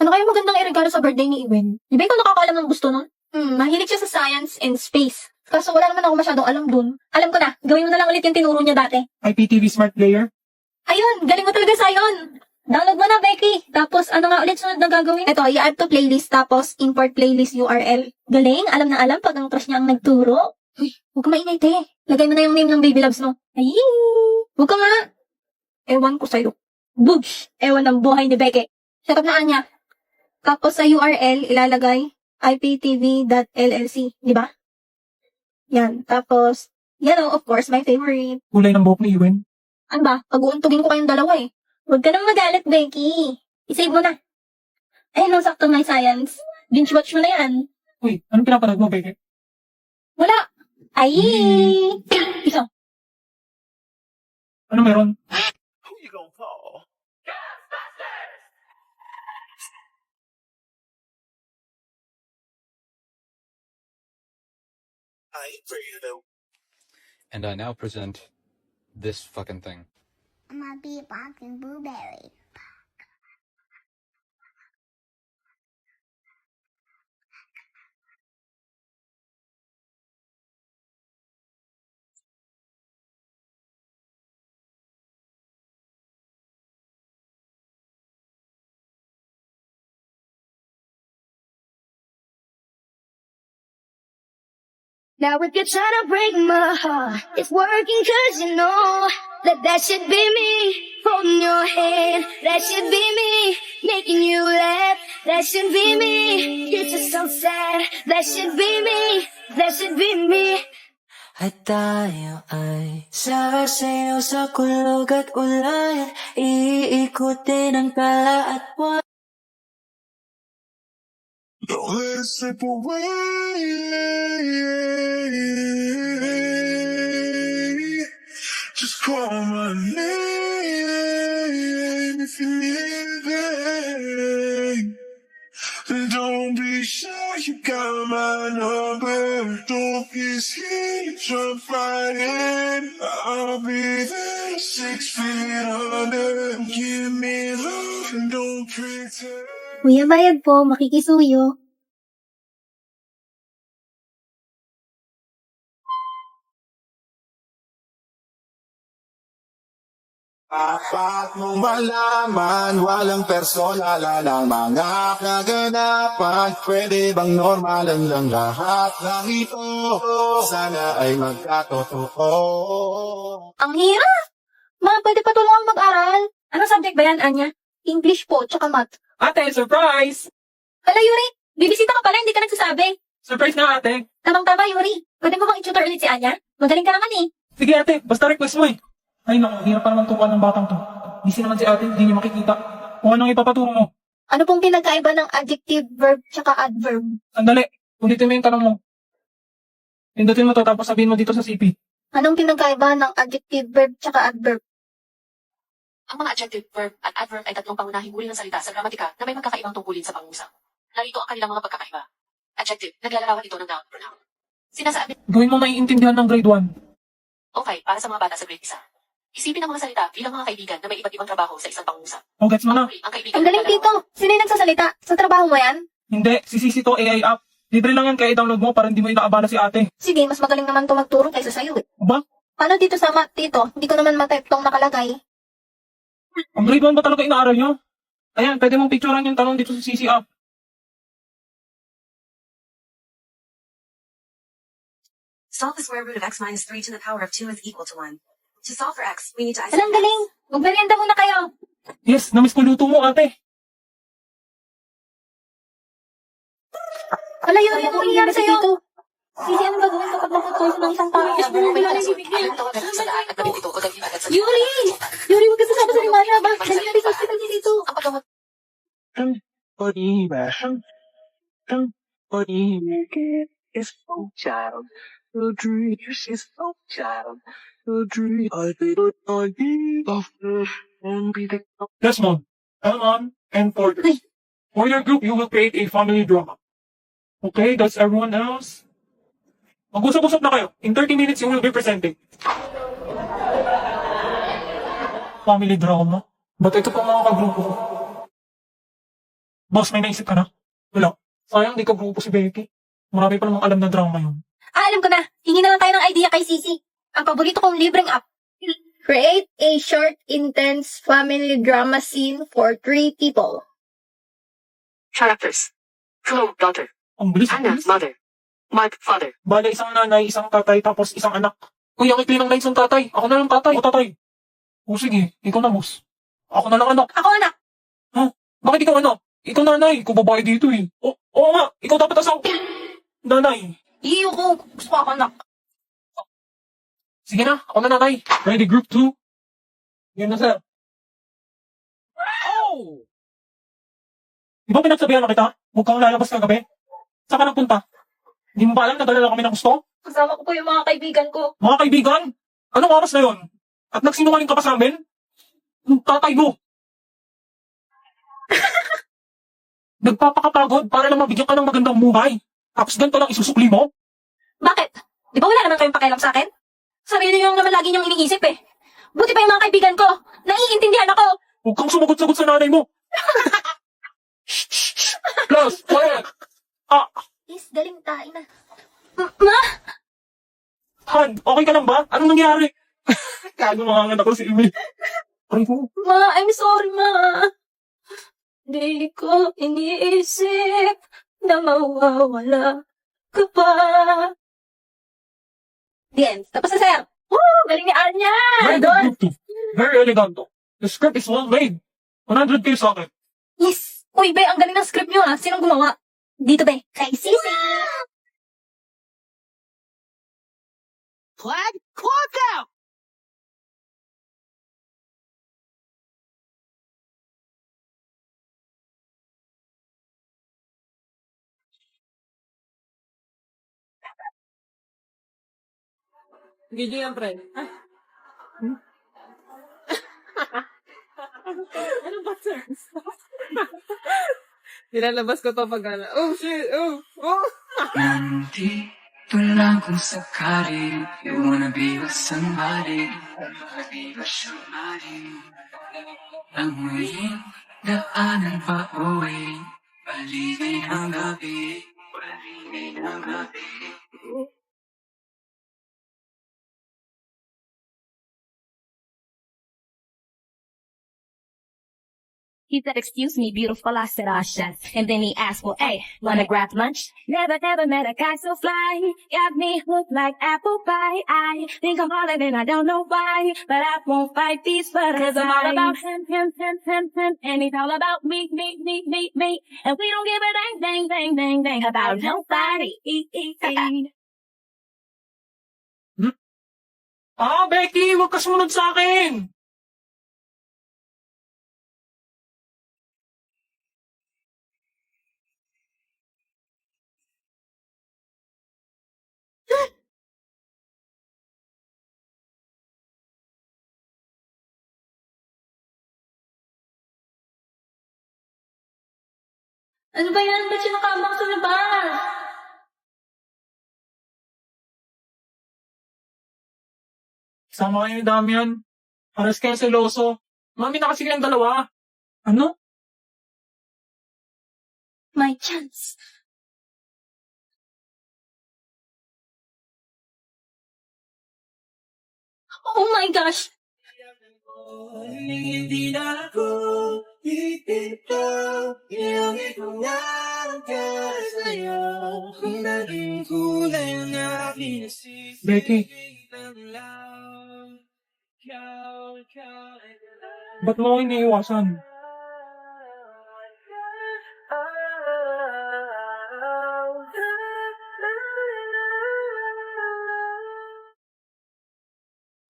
Ano kaya magandang iregalo sa birthday ni Iwen? Di ba ikaw nakakaalam ng gusto nun? Mahilig siya sa science and space. Kaso wala naman ako masyadong alam dun. Alam ko na, gawin mo na lang ulit yung tinuro niya dati. IPTV Smart Player? Ayun, galing mo talaga sa yun. Download mo na, Becky. Tapos, ano nga ulit sunod na gagawin? Ito, i-add to playlist, tapos import playlist URL. Galing, alam na alam pag ang crush niya ang nagturo. Uy, huwag ka mainay, te. Lagay mo na yung name ng baby loves mo. Ay, huwag ka nga. Ewan ko sa'yo. Boosh! Ewan ng buhay ni Becky. Set up na niya. Tapos sa URL, ilalagay iptv.llc. Di ba? Yan. Tapos, yan of course, my favorite. Kulay ng buhok ni Iwen? Ano ba? Pag-uuntugin ko kayong dalawa eh. Huwag ka nang magalit, Becky. I-save mo na. Ayun ang sakto ng science. Binge watch mo na yan. Uy, anong pinapanood mo, Becky? Wala. Ay! Isa. Ano meron? Who you gonna call? I ain't for you though. And I now present this fucking thing. I'm gonna be a fucking blueberry. Now if you're trying to break my heart, it's working 'cause you know that should be me. Holding your hand, that should be me. Making you laugh, that should be me. It's just so sad, that should be me. That should be me. At tayo ay sasayaw sa kulog at ulan. Iikutin ang tala at buwan. Don't let it slip away. Just call my name if you need anything. Don't be shy, you got my number. Don't be scared, jump right in. I'll be there 6 feet under. Give me love and don't pretend. Kuya, bayad po. Makikisuyo. Dapat mong malaman, walang personal ang mga kaganapan. Pwede bang normalan lang lahat ng ito? Sana ay magkatotoo. Ang hirap! Pwede pa tulungan mag-aral. Ano subject ba yan, Anya? English po, tsaka math. Ate, surprise! Hala, Yuri! Bibisita ka pala, hindi ka nagsasabi. Surprise nga, ate. Tamang-tama, Yuri. Pwede mo bang i-tutor ulit si Anya? Magaling ka naman eh. Sige, ate, basta request mo eh. Ay, naku, hirap pa naman tukuan ng batang to. Busy naman si ate, hindi niya makikita. Kung anong ipapaturo mo. Ano pong pinagkaiba ng adjective, verb, tsaka adverb? Sandali, ulitin mo yung tanong mo. Pindutin mo to, tapos sabihin mo dito sa CP. Anong pinagkaiba ng adjective, verb, tsaka adverb? Ang mga adjective, verb, at adverb ay tatlong pangunahing uri ng salita sa gramatika na may magkakaibang tungkulin sa pangusap. Narito ang kanilang mga pagkakaiba. Adjective, naglalarawan ito ng noun pronoun. Sinasabi, Gawin mo maiintindihan ng grade 1. okay, para sa mga bata sa grade 1. Isipin ang mga salita bilang mga kaibigan na may iba't ibang trabaho sa isang pangusap. O, gets mo na? Ang kaibigan Ang galing dito. Sino yung nagsasalita? Sa trabaho mo yan? Hindi, si Sisi to AI app. Libre lang yan kaya i-download mo para hindi mo inaabala si ate. Sige, mas magaling naman to magturo kaysa sa'yo eh. Aba, Paano dito sa math dito? Hindi ko naman ma-type tong nakalagay. ang grade 1 ba talaga inaaral nyo? Ayan, pwede mong picturean yung tanong dito sa Sisi app. Solve the square root of x minus 3 to the power of 2 is equal to 1. To solve for x, we need to Alang galing. Magmerienda muna kayo. Yes, namiss ko luto mo ate. Ala, Yuri, ano nangyayari sa'yo? Sisi, ano gagawin kapag naputoy ng isang tao? Yes, mo May wala na alas, ibibigay. alam tawagan ng sandaan at gabing ito o dalhin agad sa Yuri! Yuri, huwag ka sasama sa liwanag. Bakit nangyari sa hospital niya dito? Ang paggamot It's so child. The dreams is so child. The dream I did it of and be the Desmond, Elmon, and Porters. For your group, you will create a family drama. Okay, that's everyone else. Mag-usap-usap na kayo. In 30 minutes, you will be presenting. Family drama? Ba't ito pa mga kagrupo ko? Boss, may naisip ka na? Wala. Sayang, di ka grupo si Becky. Marami pa namang alam na drama yun. Alam ko na. Hingi na lang tayo ng idea kay Sisi. Ang paborito kong libreng app. Create a short, intense family drama scene for 3 people. Characters. Chloe, daughter. Ang bilis. Anna, mother. Mark, father. Bale, isang nanay, isang tatay, tapos isang anak. Uy, ang ikli ng lines ng tatay. Ako na lang tatay. O tatay. O sige, ikaw na boss. Ako na lang anak. Ako anak. Bakit ikaw anak? Ikaw nanay. Ikaw babae dito eh. Oo nga, ikaw dapat asaw. Nanay. Iyo ko. Gusto ko ako anak. Sige na, ako na nanay. Ready, group 2? Yan na sir. Oh! Di ba pinagsabihan na kita? Huwag kang lalabas kagabi. Saan ka nagpunta? Hindi mo ba alam na dala kami ng gusto? Kasama ko po yung mga kaibigan ko. Mga kaibigan, anong oras na yon? At nagsinungaling ka pa sa amin? Yung tatay mo. Nagpapakapagod para lang mabigyan ka ng magandang buhay. Tapos ganito lang isusukli mo? Bakit? Di ba wala naman kayong pakialam sa akin? Sarili niyo naman lagi niyong iniisip eh. Buti pa yung mga kaibigan ko. Naiintindihan ako. Huwag kang sumagot-sagot sa nanay mo. Plus, quiet. Is, galing tayo na. Ma? Han, okay ka lang ba? Anong nangyari? Kago mga anak ko si Amy. Aray ko. Ma, I'm sorry, ma. Di ko iniisip na mawawala ka pa. The end. Tapos na, sir. Woo! Galing ni Anya! Very Doon! good, very elegant. The script is well made. 100K sa akin. Yes! Uy, be, ang galing ng script niyo, ha? Sinong gumawa? Dito, be. Kay Sisi! Flag, clock out! Gigi yan, friend. Ano ba, sir? Nilalabas ko to pag ano. Oh, shit! Oh! Oh! Nandito lang kung sakali you wanna be with somebody, wanna be with somebody. Ang muling daanan pa uwi, paligid ang gabi, paligid ang gabi. He said, excuse me, beautiful, I said, ah, shucks. And then he asked, well, hey, wanna grab lunch? Never met a guy so fly. Got me hooked like apple pie. I think I'm all in, I don't know why. But I won't fight these butterflies. 'Cause I'm all about him. And he's all about me. And we don't give a dang about nobody. Becky, huwag ka sumunod sa akin. Ano ba yan? Ba't siya nakaabang sa labas? Sama kayo ni Damian. Pares kayo seloso. Mami na kasi kayong dalawa. Ano? My chance. Oh my gosh! Hindi na ako titito, ilangit ko nga sa'yo. Kung naging kulay na pinasisi. Becky, ba't mo ako iniiwasan?